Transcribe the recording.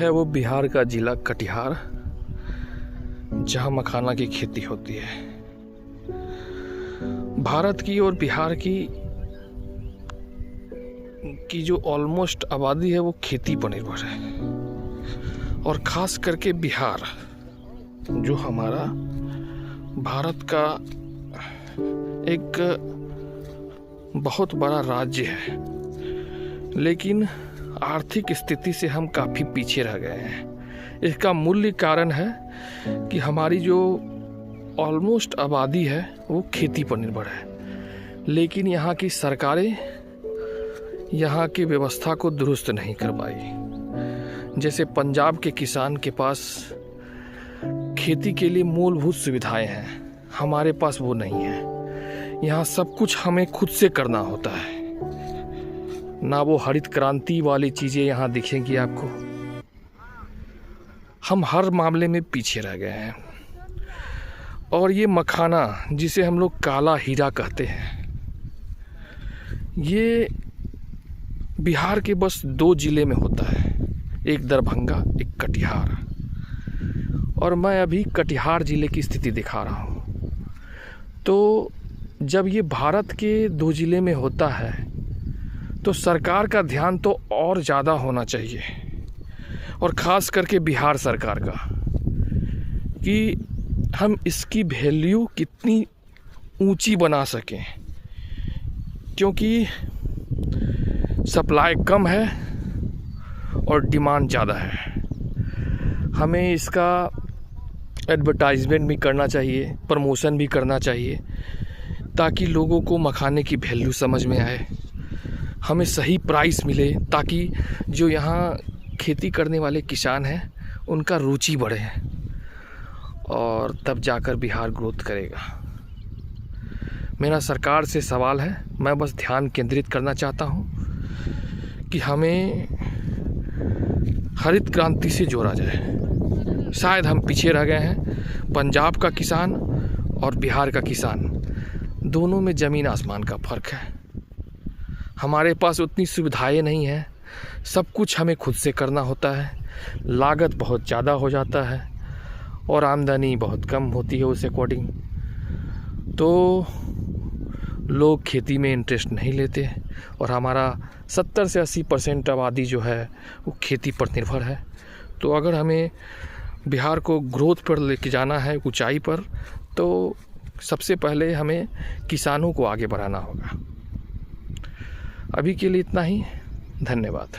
है वो बिहार का जिला कटिहार, जहाँ मखाना की खेती होती है। भारत की और बिहार की जो ऑलमोस्ट आबादी है वो खेती पर निर्भर है, और ख़ास करके बिहार जो हमारा भारत का एक बहुत बड़ा राज्य है, लेकिन आर्थिक स्थिति से हम काफ़ी पीछे रह गए हैं। इसका मूल कारण है कि हमारी जो ऑलमोस्ट आबादी है वो खेती पर निर्भर है, लेकिन यहाँ की सरकारें यहाँ की व्यवस्था को दुरुस्त नहीं कर पाई। जैसे पंजाब के किसान के पास खेती के लिए मूलभूत सुविधाएं हैं, हमारे पास वो नहीं है। यहाँ सब कुछ हमें खुद से करना होता है, ना वो हरित क्रांति वाली चीज़ें यहाँ दिखेंगी आपको। हम हर मामले में पीछे रह गए हैं। और ये मखाना जिसे हम लोग काला हीरा कहते हैं, ये बिहार के बस 2 ज़िले में होता है, एक दरभंगा, एक कटिहार। और मैं अभी कटिहार ज़िले की स्थिति दिखा रहा हूँ। तो जब ये भारत के 2 ज़िले में होता है तो सरकार का ध्यान तो और ज़्यादा होना चाहिए, और ख़ास करके बिहार सरकार का, कि हम इसकी वैल्यू कितनी ऊंची बना सकें, क्योंकि सप्लाई कम है और डिमांड ज़्यादा है। हमें इसका एडवर्टाइजमेंट भी करना चाहिए, प्रमोशन भी करना चाहिए, ताकि लोगों को मखाने की वैल्यू समझ में आए, हमें सही प्राइस मिले, ताकि जो यहाँ खेती करने वाले किसान हैं उनका रुचि बढ़े, और तब जाकर बिहार ग्रोथ करेगा। मेरा सरकार से सवाल है, मैं बस ध्यान केंद्रित करना चाहता हूँ कि हमें हरित क्रांति से जोड़ा जाए। शायद हम पीछे रह गए हैं। पंजाब का किसान और बिहार का किसान दोनों में ज़मीन आसमान का फ़र्क है। हमारे पास उतनी सुविधाएं नहीं हैं, सब कुछ हमें खुद से करना होता है, लागत बहुत ज़्यादा हो जाता है और आमदनी बहुत कम होती है उस अकॉर्डिंग। तो लोग खेती में इंटरेस्ट नहीं लेते, और हमारा 70 से 80% आबादी जो है वो खेती पर निर्भर है। तो अगर हमें बिहार को ग्रोथ पर लेके जाना है, ऊंचाई पर, तो सबसे पहले हमें किसानों को आगे बढ़ाना होगा। अभी के लिए इतना ही। धन्यवाद।